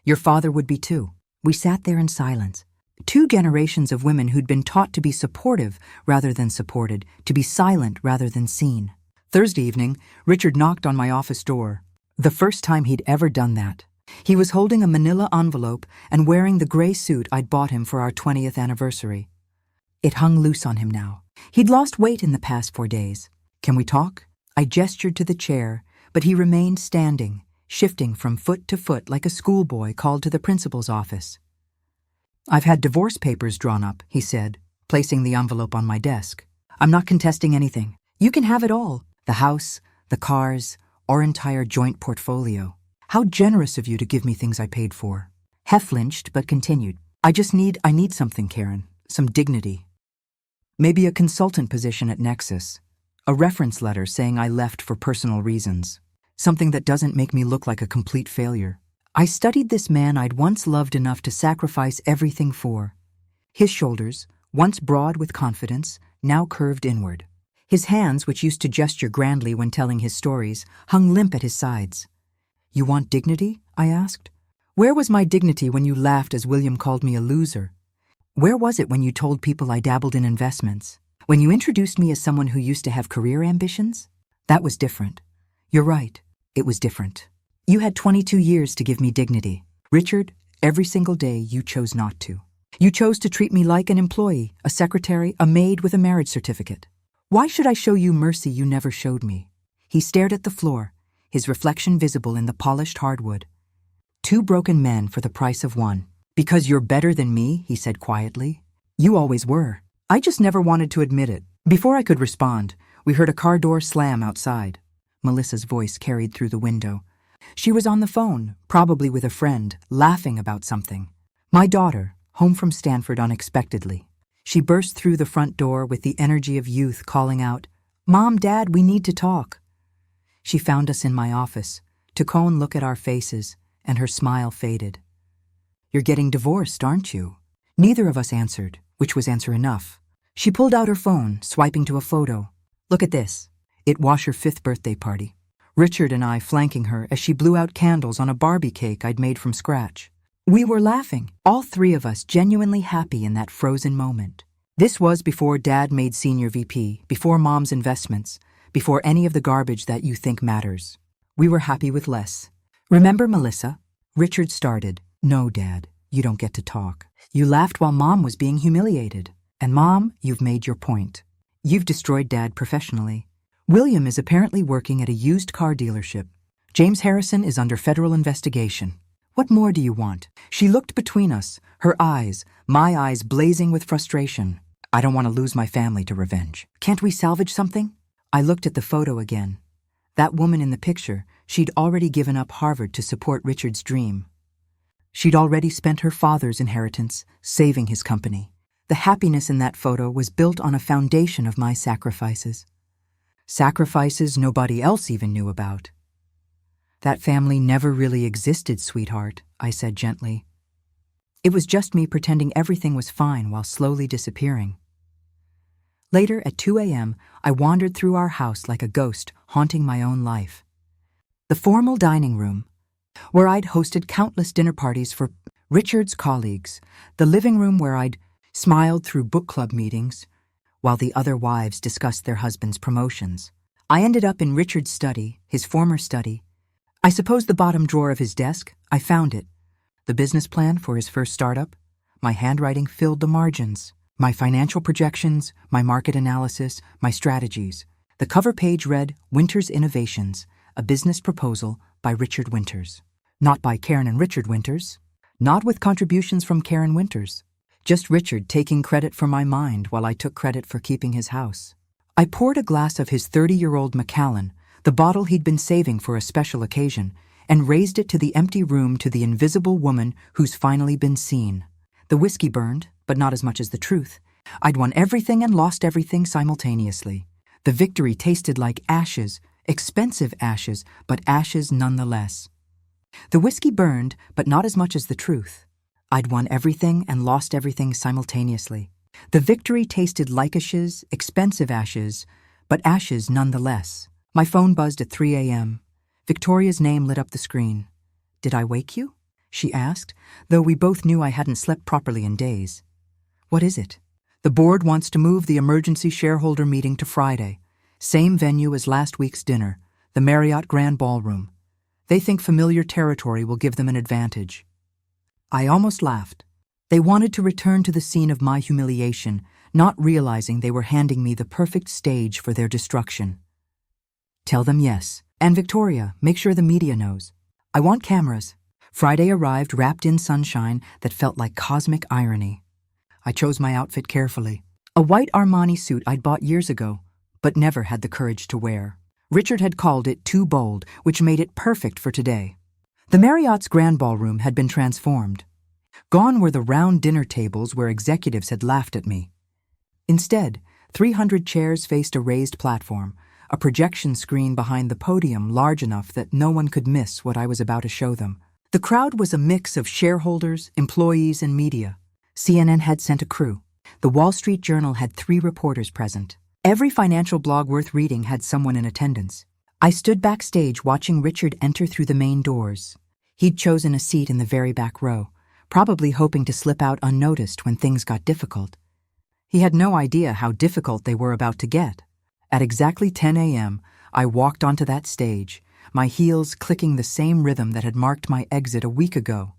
Your father would be too. We sat there in silence. 2 generations of women who'd been taught to be supportive rather than supported, to be silent rather than seen. Thursday evening, Richard knocked on my office door. The first time he'd ever done that. He was holding a manila envelope and wearing the gray suit I'd bought him for our 20th anniversary. It hung loose on him now. He'd lost weight in the past 4 days. Can we talk? I gestured to the chair, but he remained standing, shifting from foot to foot like a schoolboy called to the principal's office. I've had divorce papers drawn up, he said, placing the envelope on my desk. I'm not contesting anything. You can have it all. The house, the cars, our entire joint portfolio. How generous of you to give me things I paid for. Hef flinched, but continued. I need something, Karen. Some dignity. Maybe a consultant position at Nexus. A reference letter saying I left for personal reasons. Something that doesn't make me look like a complete failure. I studied this man I'd once loved enough to sacrifice everything for. His shoulders, once broad with confidence, now curved inward. His hands, which used to gesture grandly when telling his stories, hung limp at his sides. You want dignity? I asked. Where was my dignity when you laughed as William called me a loser? Where was it when you told people I dabbled in investments? When you introduced me as someone who used to have career ambitions? That was different. You're right. It was different. You had 22 years to give me dignity. Richard, every single day you chose not to. You chose to treat me like an employee, a secretary, a maid with a marriage certificate. Why should I show you mercy you never showed me? He stared at the floor, his reflection visible in the polished hardwood. 2 broken men for the price of 1. Because you're better than me, he said quietly. You always were. I just never wanted to admit it. Before I could respond, we heard a car door slam outside. Melissa's voice carried through the window. She was on the phone, probably with a friend, laughing about something. My daughter, home from Stanford unexpectedly. She burst through the front door with the energy of youth, calling out, "Mom, Dad, we need to talk." She found us in my office, took one look at our faces, and her smile faded. "You're getting divorced, aren't you?" Neither of us answered, which was answer enough. She pulled out her phone, swiping to a photo. "Look at this." It was her 5th birthday party. Richard and I flanking her as she blew out candles on a Barbie cake I'd made from scratch. We were laughing, all 3 of us genuinely happy in that frozen moment. This was before Dad made senior VP, before Mom's investments, before any of the garbage that you think matters. We were happy with less. "Remember, Melissa?" Richard started. "No, Dad, you don't get to talk. You laughed while Mom was being humiliated. And Mom, you've made your point. You've destroyed Dad professionally. William is apparently working at a used car dealership. James Harrison is under federal investigation. What more do you want?" She looked between us, her eyes, my eyes blazing with frustration. "I don't want to lose my family to revenge. Can't we salvage something?" I looked at the photo again. That woman in the picture, she'd already given up Harvard to support Richard's dream. She'd already spent her father's inheritance saving his company. The happiness in that photo was built on a foundation of my sacrifices. Sacrifices nobody else even knew about. "That family never really existed, sweetheart," I said gently. It was just me pretending everything was fine while slowly disappearing. Later, at 2 a.m., I wandered through our house like a ghost, haunting my own life. The formal dining room, where I'd hosted countless dinner parties for Richard's colleagues, the living room where I'd smiled through book club meetings, while the other wives discussed their husbands' promotions. I ended up in Richard's study, his former study. I suppose the bottom drawer of his desk. I found it. The business plan for his first startup. My handwriting filled the margins. My financial projections, my market analysis, my strategies. The cover page read, "Winters Innovations, a business proposal by Richard Winters." Not by Karen and Richard Winters. Not with contributions from Karen Winters. Just Richard taking credit for my mind while I took credit for keeping his house. I poured a glass of his 30-year-old Macallan, the bottle he'd been saving for a special occasion, and raised it to the empty room to the invisible woman who's finally been seen. The whiskey burned, but not as much as the truth. I'd won everything and lost everything simultaneously. The victory tasted like ashes, expensive ashes, but ashes nonetheless. The whiskey burned, but not as much as the truth. I'd won everything and lost everything simultaneously. The victory tasted like ashes, expensive ashes, but ashes nonetheless. My phone buzzed at 3 a.m. Victoria's name lit up the screen. "Did I wake you?" she asked, though we both knew I hadn't slept properly in days. "What is it?" "The board wants to move the emergency shareholder meeting to Friday. Same venue as last week's dinner, the Marriott Grand Ballroom. They think familiar territory will give them an advantage." I almost laughed. They wanted to return to the scene of my humiliation, not realizing they were handing me the perfect stage for their destruction. "Tell them yes. And Victoria, make sure the media knows. I want cameras." Friday arrived wrapped in sunshine that felt like cosmic irony. I chose my outfit carefully. A white Armani suit I'd bought years ago, but never had the courage to wear. Richard had called it too bold, which made it perfect for today. The Marriott's Grand Ballroom had been transformed. Gone were the round dinner tables where executives had laughed at me. Instead, 300 chairs faced a raised platform, a projection screen behind the podium large enough that no one could miss what I was about to show them. The crowd was a mix of shareholders, employees, and media. CNN had sent a crew. The Wall Street Journal had 3 reporters present. Every financial blog worth reading had someone in attendance. I stood backstage watching Richard enter through the main doors. He'd chosen a seat in the very back row, probably hoping to slip out unnoticed when things got difficult. He had no idea how difficult they were about to get. At exactly 10 a.m., I walked onto that stage, my heels clicking the same rhythm that had marked my exit a week ago.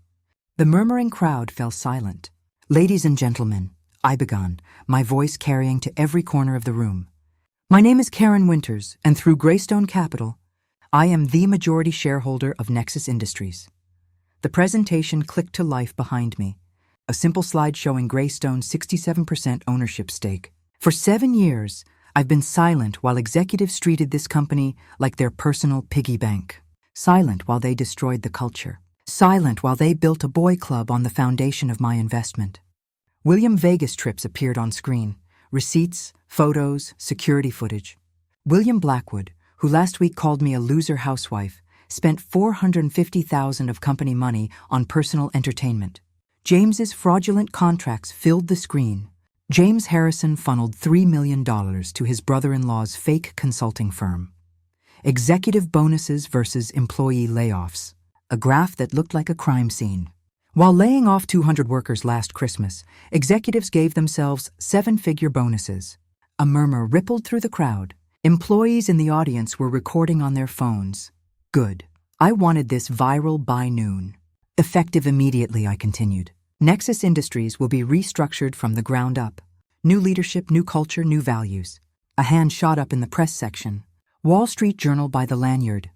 The murmuring crowd fell silent. "Ladies and gentlemen," I began, my voice carrying to every corner of the room. "My name is Karen Winters, and through Greystone Capital, I am the majority shareholder of Nexus Industries." The presentation clicked to life behind me, a simple slide showing Greystone's 67% ownership stake. For 7 years, I've been silent while executives treated this company like their personal piggy bank. Silent while they destroyed the culture. Silent while they built a boy club on the foundation of my investment. William Vegas trips appeared on screen. Receipts, photos, security footage. William Blackwood, who last week called me a loser housewife, spent $450,000 of company money on personal entertainment. James's fraudulent contracts filled the screen. James Harrison funneled $3 million to his brother-in-law's fake consulting firm. Executive bonuses versus employee layoffs. A graph that looked like a crime scene. While laying off 200 workers last Christmas, executives gave themselves 7-figure bonuses. A murmur rippled through the crowd. Employees in the audience were recording on their phones. Good. I wanted this viral by noon. Effective immediately, I continued. Nexus Industries will be restructured from the ground up. New leadership, new culture, new values. A hand shot up in the press section. Wall Street Journal by the lanyard.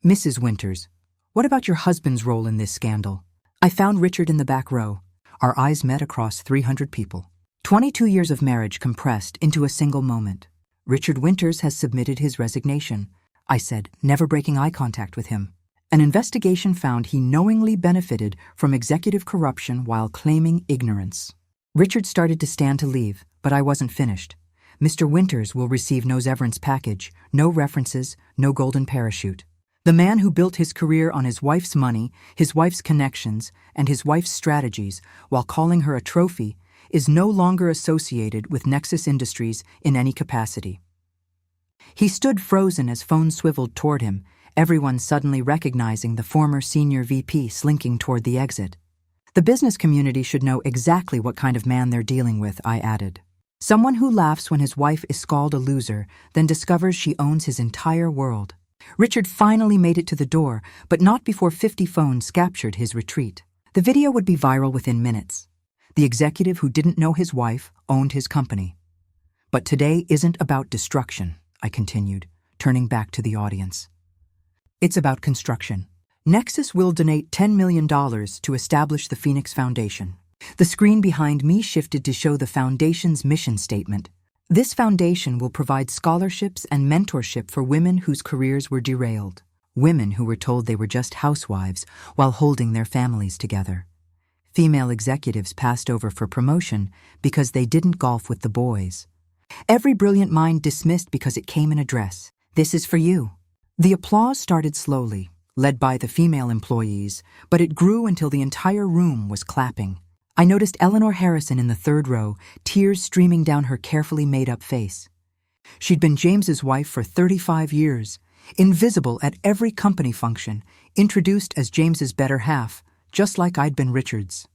"Mrs. Winters, what about your husband's role in this scandal?" I found Richard in the back row. Our eyes met across 300 people. 22 years of marriage compressed into a single moment. "Richard Winters has submitted his resignation," I said, never breaking eye contact with him. An investigation found he knowingly benefited from executive corruption while claiming ignorance. Richard started to stand to leave, but I wasn't finished. "Mr. Winters will receive no severance package, no references, no golden parachute. The man who built his career on his wife's money, his wife's connections, and his wife's strategies while calling her a trophy is no longer associated with Nexus Industries in any capacity." He stood frozen as phones swiveled toward him, everyone suddenly recognizing the former senior VP slinking toward the exit. "The business community should know exactly what kind of man they're dealing with," I added. "Someone who laughs when his wife is called a loser, then discovers she owns his entire world." Richard finally made it to the door, but not before 50 phones captured his retreat. The video would be viral within minutes. The executive who didn't know his wife owned his company. "But today isn't about destruction," I continued, turning back to the audience. "It's about construction. Nexus will donate $10 million to establish the Phoenix Foundation." The screen behind me shifted to show the foundation's mission statement. "This foundation will provide scholarships and mentorship for women whose careers were derailed, women who were told they were just housewives while holding their families together. Female executives passed over for promotion because they didn't golf with the boys. Every brilliant mind dismissed because it came in a dress. This is for you." The applause started slowly, led by the female employees, but it grew until the entire room was clapping. I noticed Eleanor Harrison in the third row, tears streaming down her carefully made-up face. She'd been James's wife for 35 years, invisible at every company function, introduced as James's better half, just like I'd been Richard's.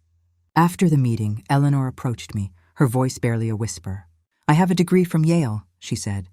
After the meeting, Eleanor approached me, her voice barely a whisper. "I have a degree from Yale," she said.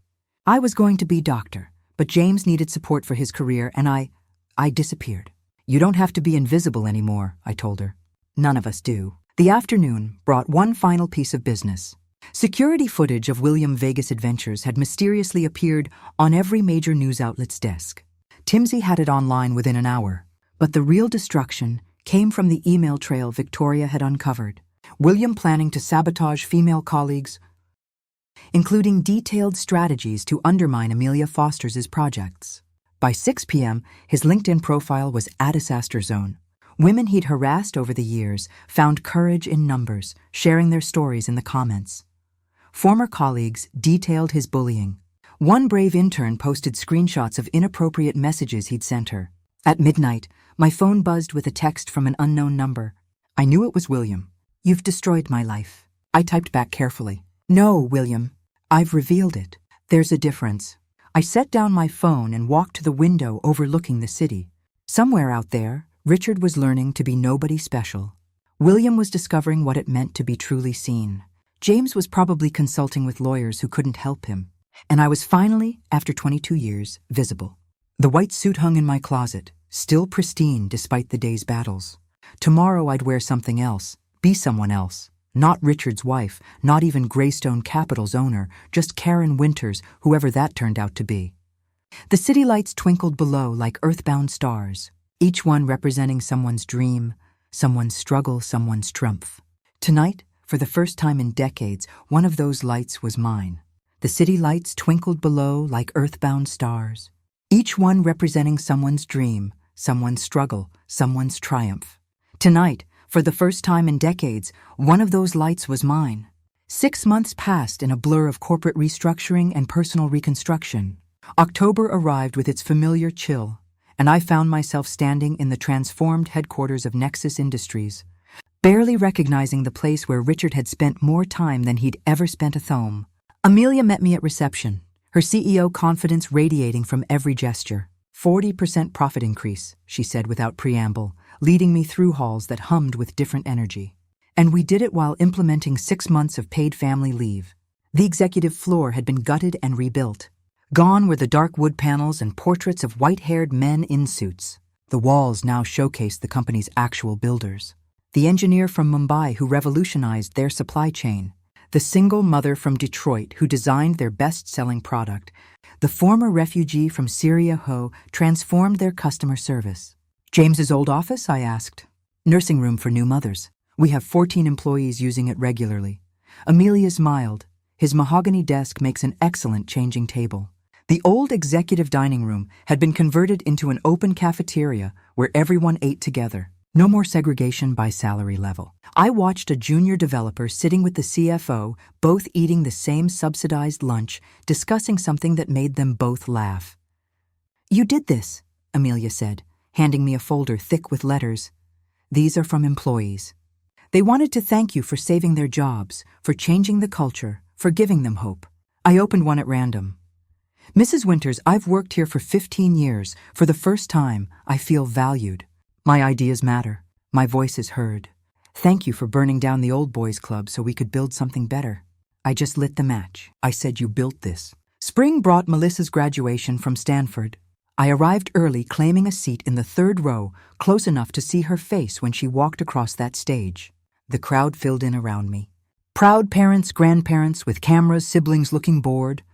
"I was going to be doctor, but James needed support for his career, and I disappeared." "You don't have to be invisible anymore," I told her. "None of us do." The afternoon brought one final piece of business. Security footage of William Vegas' adventures had mysteriously appeared on every major news outlet's desk. Timsy had it online within an hour, but the real destruction came from the email trail Victoria had uncovered. William planning to sabotage female colleagues, including detailed strategies to undermine Amelia Foster's projects. By 6 p.m., his LinkedIn profile was a disaster zone. Women he'd harassed over the years found courage in numbers, sharing their stories in the comments. Former colleagues detailed his bullying. One brave intern posted screenshots of inappropriate messages he'd sent her. At midnight, my phone buzzed with a text from an unknown number. I knew it was William. "You've destroyed my life." I typed back carefully. "No, William. I've revealed it. There's a difference." I set down my phone and walked to the window overlooking the city. Somewhere out there, Richard was learning to be nobody special. William was discovering what it meant to be truly seen. James was probably consulting with lawyers who couldn't help him. And I was finally, after 22 years, visible. The white suit hung in my closet, still pristine despite the day's battles. Tomorrow I'd wear something else, be someone else. Not Richard's wife, not even Greystone Capital's owner, just Karen Winters, whoever that turned out to be. The city lights twinkled below like earthbound stars, each one representing someone's dream, someone's struggle, someone's triumph. Tonight, for the first time in decades, one of those lights was mine. The city lights twinkled below like earthbound stars, each one representing someone's dream, someone's struggle, someone's triumph. Tonight, for the first time in decades, one of those lights was mine. 6 months passed in a blur of corporate restructuring and personal reconstruction. October arrived with its familiar chill, and I found myself standing in the transformed headquarters of Nexus Industries, barely recognizing the place where Richard had spent more time than he'd ever spent at home. Amelia met me at reception, her CEO confidence radiating from every gesture. 40% profit increase, she said without preamble, leading me through halls that hummed with different energy. And we did it while implementing 6 months of paid family leave. The executive floor had been gutted and rebuilt. Gone were the dark wood panels and portraits of white-haired men in suits. The walls now showcased the company's actual builders. The engineer from Mumbai who revolutionized their supply chain. The single mother from Detroit who designed their best-selling product. The former refugee from Syria who transformed their customer service. James's old office, I asked. Nursing room for new mothers. We have 14 employees using it regularly. Amelia smiled. His mahogany desk makes an excellent changing table. The old executive dining room had been converted into an open cafeteria where everyone ate together. No more segregation by salary level. I watched a junior developer sitting with the CFO, both eating the same subsidized lunch, discussing something that made them both laugh. "You did this," Amelia said, handing me a folder thick with letters. "These are from employees. They wanted to thank you for saving their jobs, for changing the culture, for giving them hope." I opened one at random. "Mrs. Winters, I've worked here for 15 years. For the first time, I feel valued. My ideas matter. My voice is heard. Thank you for burning down the old boys club so we could build something better." I just lit the match. I said, "You built this." Spring brought Melissa's graduation from Stanford. I arrived early, claiming a seat in the 3rd row, close enough to see her face when she walked across that stage. The crowd filled in around me. Proud parents, grandparents, with cameras, siblings looking bored.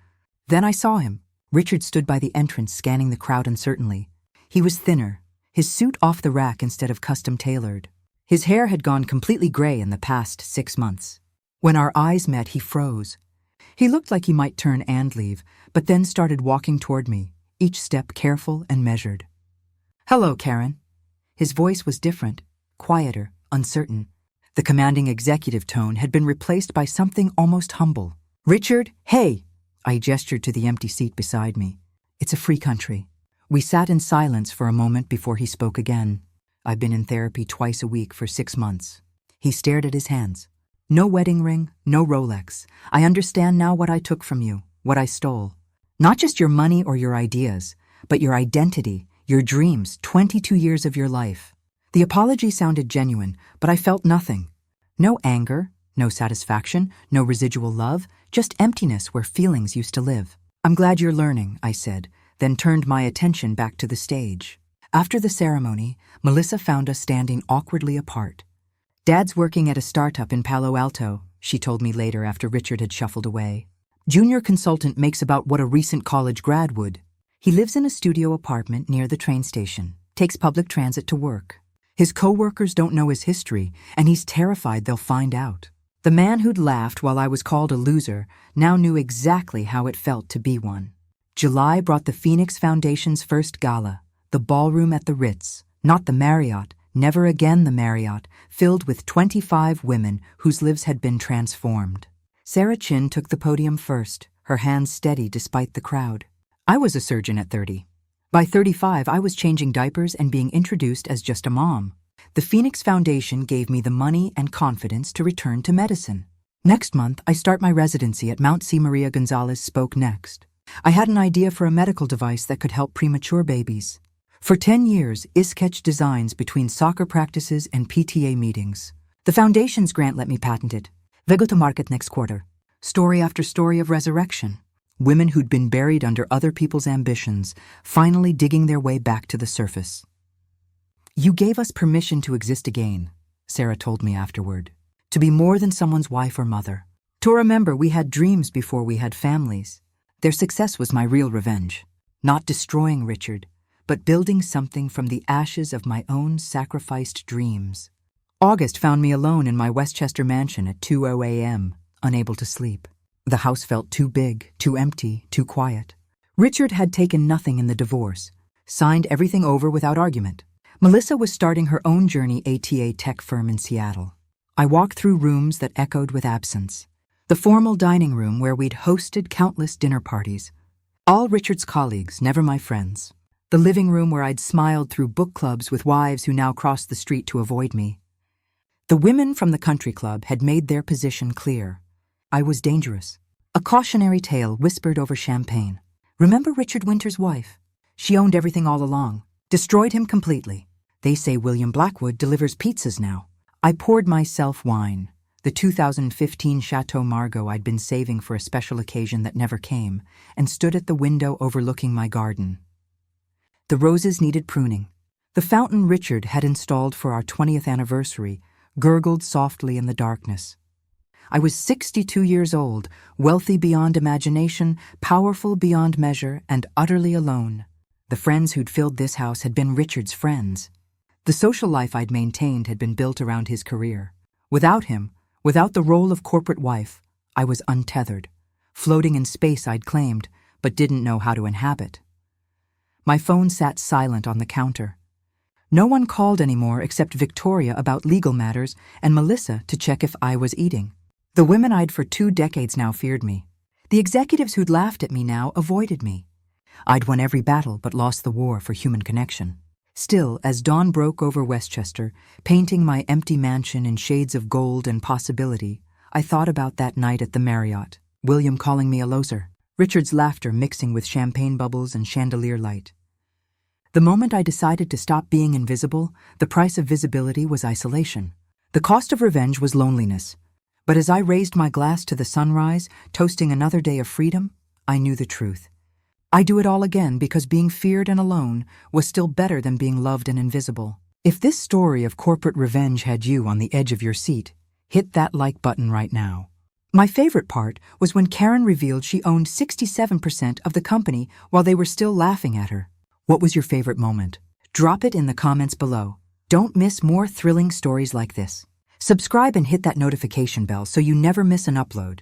Then I saw him. Richard stood by the entrance, scanning the crowd uncertainly. He was thinner, his suit off the rack instead of custom-tailored. His hair had gone completely gray in the past 6 months. When our eyes met, he froze. He looked like he might turn and leave, but then started walking toward me, each step careful and measured. "Hello, Karen." His voice was different, quieter, uncertain. The commanding executive tone had been replaced by something almost humble. "Richard, hey!" I gestured to the empty seat beside me. "It's a free country." We sat in silence for a moment before he spoke again. "I've been in therapy twice a week for 6 months. He stared at his hands. "No wedding ring, no Rolex. I understand now what I took from you, what I stole. Not just your money or your ideas, but your identity, your dreams, 22 years of your life." The apology sounded genuine, but I felt nothing. No anger, no satisfaction, no residual love, just emptiness where feelings used to live. "I'm glad you're learning," I said, then turned my attention back to the stage. After the ceremony, Melissa found us standing awkwardly apart. "Dad's working at a startup in Palo Alto," she told me later after Richard had shuffled away. "Junior consultant makes about what a recent college grad would. He lives in a studio apartment near the train station, takes public transit to work. His co-workers don't know his history, and he's terrified they'll find out." The man who'd laughed while I was called a loser now knew exactly how it felt to be one. July brought the Phoenix Foundation's first gala, the ballroom at the Ritz, not the Marriott, never again the Marriott, filled with 25 women whose lives had been transformed. Sarah Chin took the podium first, her hands steady despite the crowd. I was a surgeon at 30. By 35, I was changing diapers and being introduced as just a mom. The Phoenix Foundation gave me the money and confidence to return to medicine. Next month, I start my residency at Mount C. Maria Gonzalez Spoke Next. I had an idea for a medical device that could help premature babies. For 10 years, Isketch designs between soccer practices and PTA meetings. The Foundation's grant let me patent it. We go to market next quarter. Story after story of resurrection. Women who'd been buried under other people's ambitions, finally digging their way back to the surface. "You gave us permission to exist again," Sarah told me afterward. "To be more than someone's wife or mother. To remember we had dreams before we had families." Their success was my real revenge. Not destroying Richard, but building something from the ashes of my own sacrificed dreams. August found me alone in my Westchester mansion at 2:00 a.m., unable to sleep. The house felt too big, too empty, too quiet. Richard had taken nothing in the divorce, signed everything over without argument. Melissa was starting her own journey ATA tech firm in Seattle. I walked through rooms that echoed with absence. The formal dining room where we'd hosted countless dinner parties. All Richard's colleagues, never my friends. The living room where I'd smiled through book clubs with wives who now crossed the street to avoid me. The women from the country club had made their position clear. I was dangerous. A cautionary tale whispered over champagne. "Remember Richard Winter's wife? She owned everything all along. Destroyed him completely. They say William Blackwood delivers pizzas now." I poured myself wine. The 2015 Chateau Margaux I'd been saving for a special occasion that never came, and stood at the window overlooking my garden. The roses needed pruning. The fountain Richard had installed for our 20th anniversary gurgled softly in the darkness. I was 62 years old, wealthy beyond imagination, powerful beyond measure, and utterly alone. The friends who'd filled this house had been Richard's friends. The social life I'd maintained had been built around his career. Without him, without the role of corporate wife, I was untethered, floating in space I'd claimed, but didn't know how to inhabit. My phone sat silent on the counter. No one called anymore except Victoria about legal matters and Melissa to check if I was eating. The women I'd for 2 decades now feared me. The executives who'd laughed at me now avoided me. I'd won every battle but lost the war for human connection. Still, as dawn broke over Westchester, painting my empty mansion in shades of gold and possibility, I thought about that night at the Marriott, William calling me a loser, Richard's laughter mixing with champagne bubbles and chandelier light. The moment I decided to stop being invisible, the price of visibility was isolation. The cost of revenge was loneliness. But as I raised my glass to the sunrise, toasting another day of freedom, I knew the truth. I'd do it all again because being feared and alone was still better than being loved and invisible. If this story of corporate revenge had you on the edge of your seat, hit that like button right now. My favorite part was when Karen revealed she owned 67% of the company while they were still laughing at her. What was your favorite moment? Drop it in the comments below. Don't miss more thrilling stories like this. Subscribe and hit that notification bell so you never miss an upload.